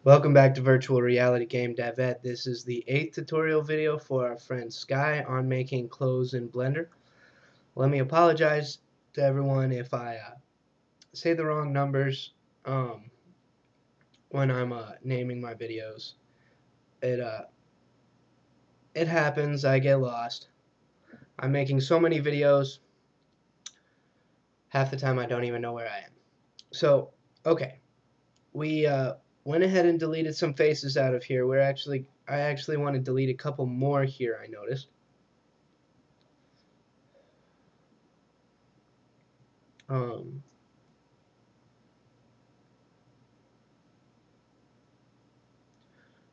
Welcome back to Virtual Reality Game Dev Ed. This is the 8th tutorial video for our friend Sky on making clothes in Blender. Let me apologize to everyone if I say the wrong numbers when I'm naming my videos. It happens. I get lost. I'm making so many videos, half the time I don't even know where I am. So, okay, we went ahead and deleted some faces out of here. I actually want to delete a couple more here, I noticed.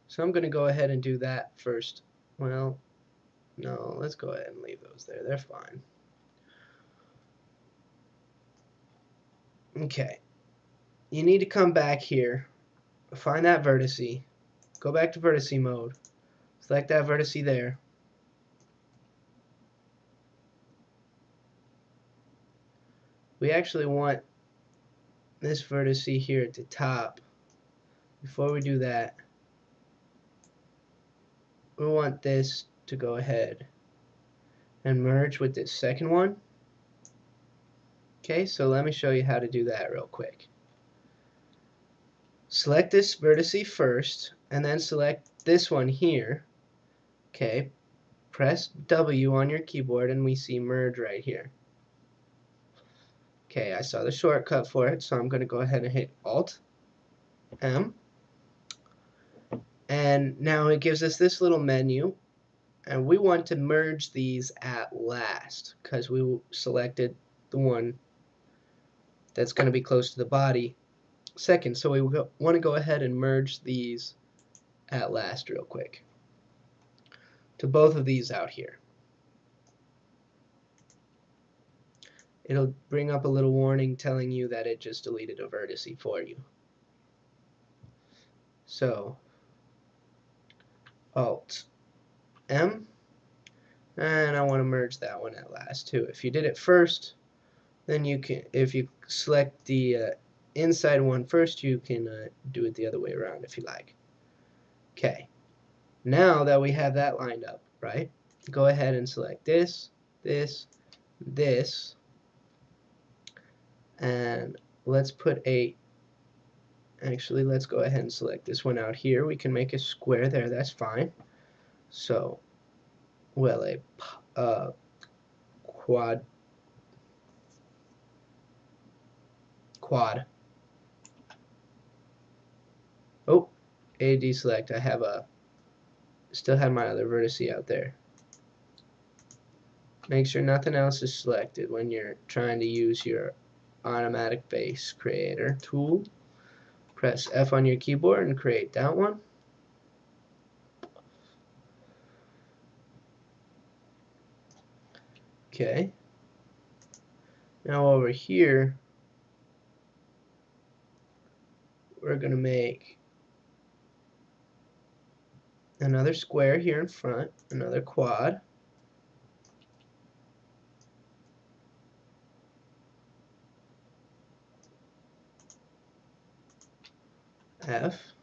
So I'm going to go ahead and do that first. Well, no, let's go ahead and leave those there. They're fine. Okay. You need to come back here, find that vertice, go back to vertice mode, select that vertice there. We actually want this vertice here at the top. Before we do that, we want this to go ahead and merge with this second one. Okay, so let me show you how to do that real quick. Select this vertice first, and then select this one here. Okay, press W on your keyboard, and we see merge right here. Okay, I saw the shortcut for it, so I'm going to go ahead and hit Alt M. And now it gives us this little menu, and we want to merge these at last because we selected the one that's going to be close to the body second. So we want to go ahead and merge these at last real quick to both of these out here. It'll bring up a little warning telling you that it just deleted a vertice for you. So Alt M, and I want to merge that one at last too. If you did it first, then you can, if you select the inside one first, you can do it the other way around if you like. Okay, now that we have that lined up, right, go ahead and select this, this, this, and let's put actually let's go ahead and select this one out here. We can make a square there, that's fine. So, well, a quad. Oh, a deselect. Still have my other vertice out there. Make sure nothing else is selected when you're trying to use your automatic face creator tool. Press F on your keyboard and create that one. Okay. Now over here, we're going to make another square here in front, another quad. F.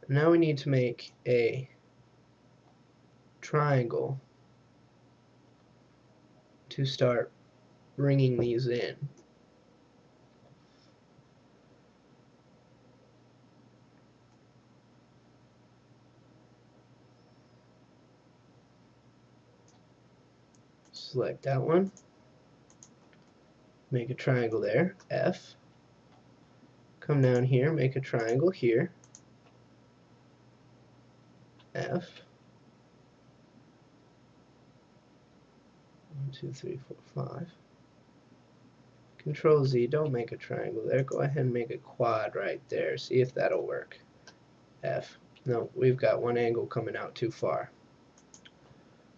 Now we need to make a triangle to start bringing these in. Select that one, make a triangle there, F. Come down here, make a triangle here, F. 1, 2, 3, 4, 5. Control Z, don't make a triangle there. Go ahead and make a quad right there. See if that'll work. F. No, we've got one angle coming out too far.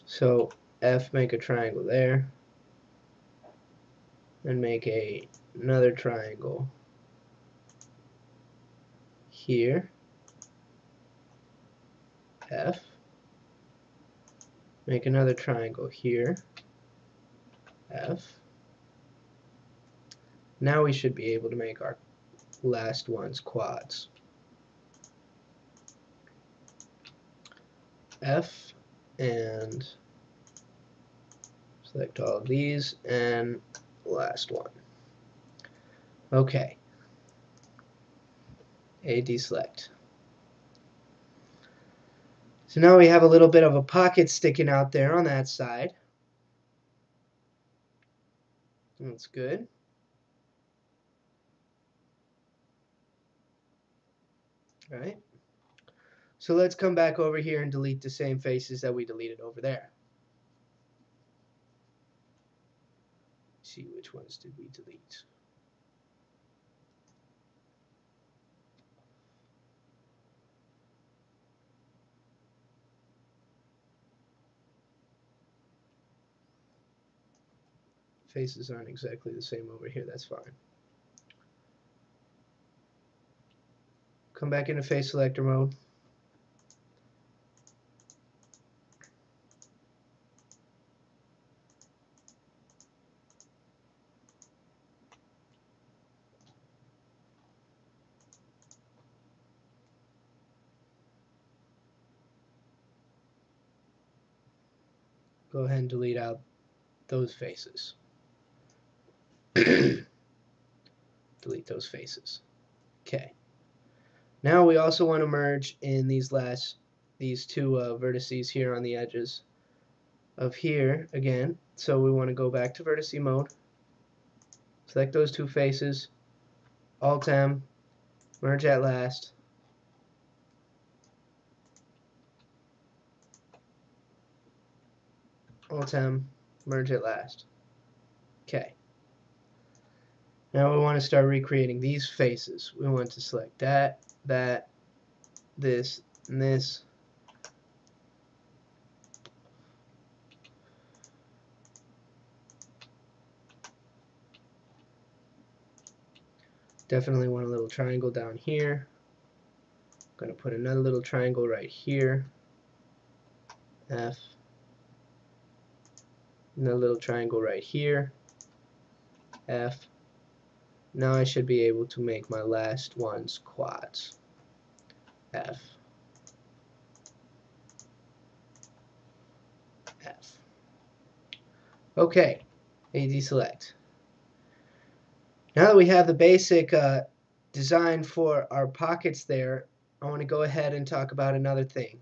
So F, make a triangle there, and make another triangle here, F. Make another triangle here, F. Now we should be able to make our last one's quads. F, and select all of these, and last one. Okay. A deselect. So now we have a little bit of a pocket sticking out there on that side. That's good. All right. So let's come back over here and delete the same faces that we deleted over there. Let's see, which ones did we delete? Faces aren't exactly the same over here, that's fine. Come back into face selector mode. Go ahead and delete out those faces. Delete those faces. Okay. Now we also want to merge in these two vertices here on the edges of here again. So we want to go back to vertice mode, select those two faces, Alt M, merge at last, Alt M, merge at last. Okay. Now we want to start recreating these faces. We want to select that, this, and this. Definitely want a little triangle down here. I'm going to put another little triangle right here. F. Another little triangle right here. F. Now I should be able to make my last ones quads. F. F. Okay. A deselect. Now that we have the basic design for our pockets there, I want to go ahead and talk about another thing.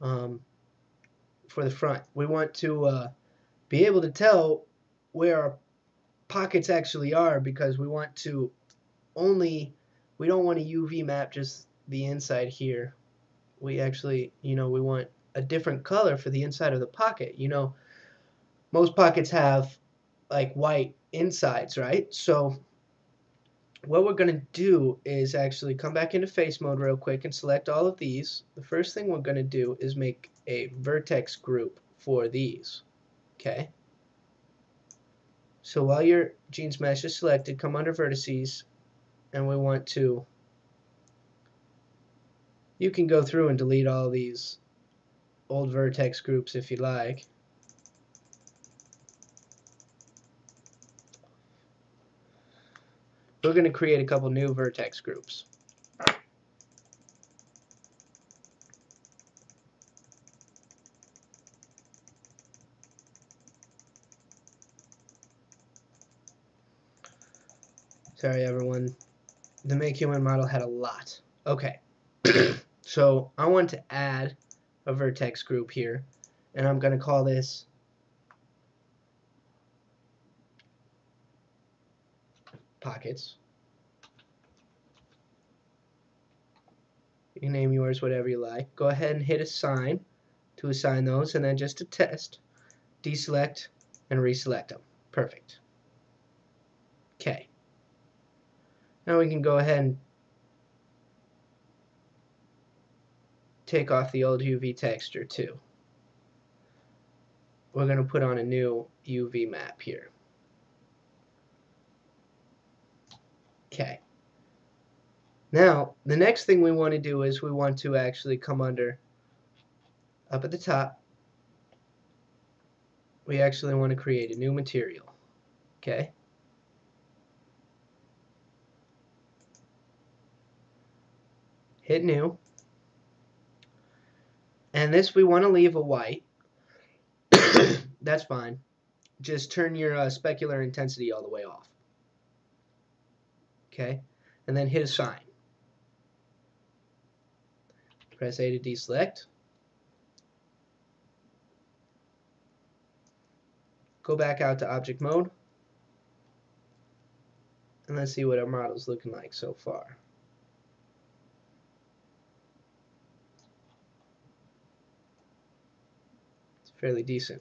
For the front, we want to be able to tell where our pockets actually are, because we want to we don't want to UV map just the inside here. We actually, we want a different color for the inside of the pocket. Most pockets have like white insides, right? So what we're going to do is actually come back into face mode real quick and select all of these. The first thing we're going to do is make a vertex group for these. Okay. So while your Genes Mesh is selected, come under Vertices, and we want to, you can go through and delete all these old vertex groups if you like. We're going to create a couple new vertex groups. Sorry everyone, the Make Human model had a lot. Okay, so I want to add a vertex group here, and I'm going to call this pockets. You can name yours whatever you like. Go ahead and hit assign to assign those, and then just to test, deselect and reselect them. Perfect. Okay. Now we can go ahead and take off the old UV texture too. We're going to put on a new UV map here. Okay. Now, the next thing we want to do is we want to actually come under, up at the top, we actually want to create a new material. Okay. hit new, and this we want to leave a white. That's fine. Just turn your specular intensity all the way off. Okay, and then hit assign. Press A to deselect. Go back out to object mode, and let's see what our model's looking like so far. It's fairly decent.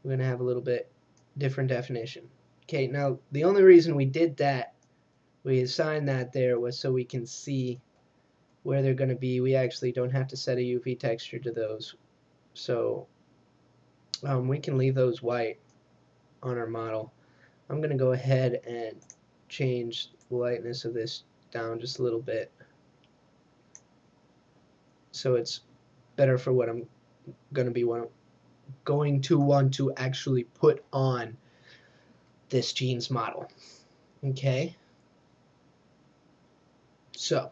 We're going to have a little bit different definition. Okay, now the only reason we did that, we assigned that there, was so we can see where they're going to be. We actually don't have to set a UV texture to those, so we can leave those white on our model. I'm going to go ahead and change the lightness of this down just a little bit so it's better for what I'm going to want to actually put on this jeans model. Okay, so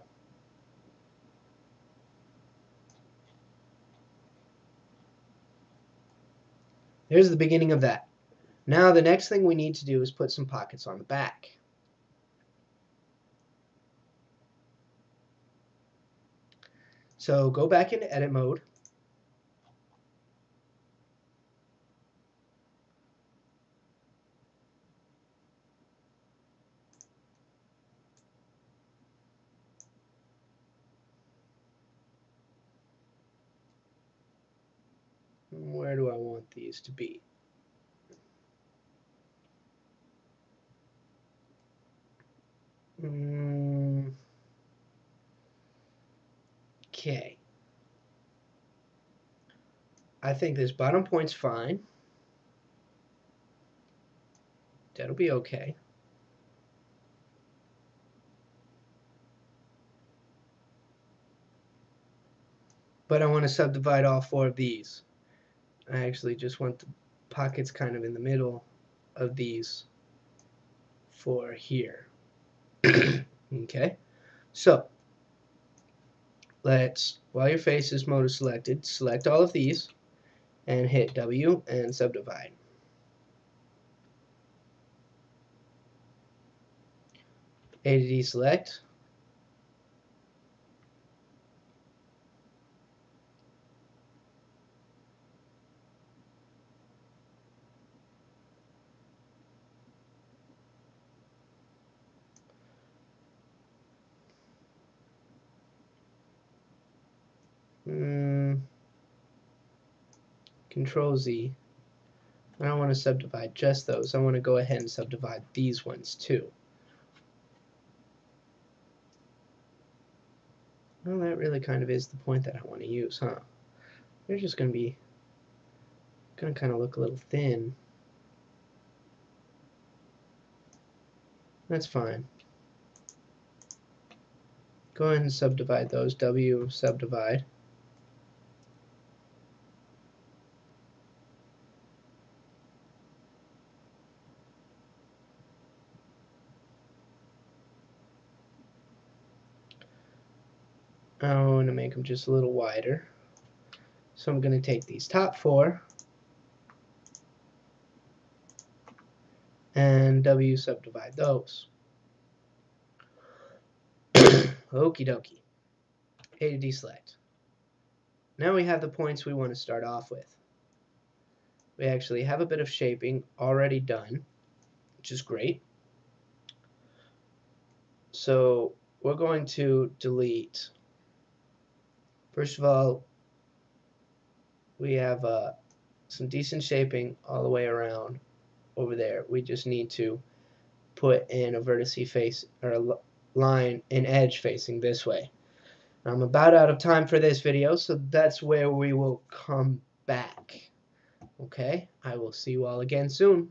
there's the beginning of that. Now the next thing we need to do is put some pockets on the back. So go back into edit mode. Where do I want these to be? Okay. I think this bottom point's fine. That'll be okay. But I want to subdivide all four of these. I actually just want the pockets kind of in the middle of these for here. Okay, so let's, while your faces mode is selected, select all of these and hit W and subdivide. A to deselect. Control Z. I don't want to subdivide just those. I want to go ahead and subdivide these ones too. Well, that really kind of is the point that I want to use, huh? They're just going to kind of look a little thin. That's fine. Go ahead and subdivide those. W subdivide. I want to make them just a little wider. So I'm going to take these top four and W subdivide those. Okie dokie. A to deselect. Now we have the points we want to start off with. We actually have a bit of shaping already done, which is great. So we're going to delete. First of all, we have some decent shaping all the way around over there. We just need to put in a vertice face or a line, an edge facing this way. I'm about out of time for this video, so that's where we will come back. Okay, I will see you all again soon.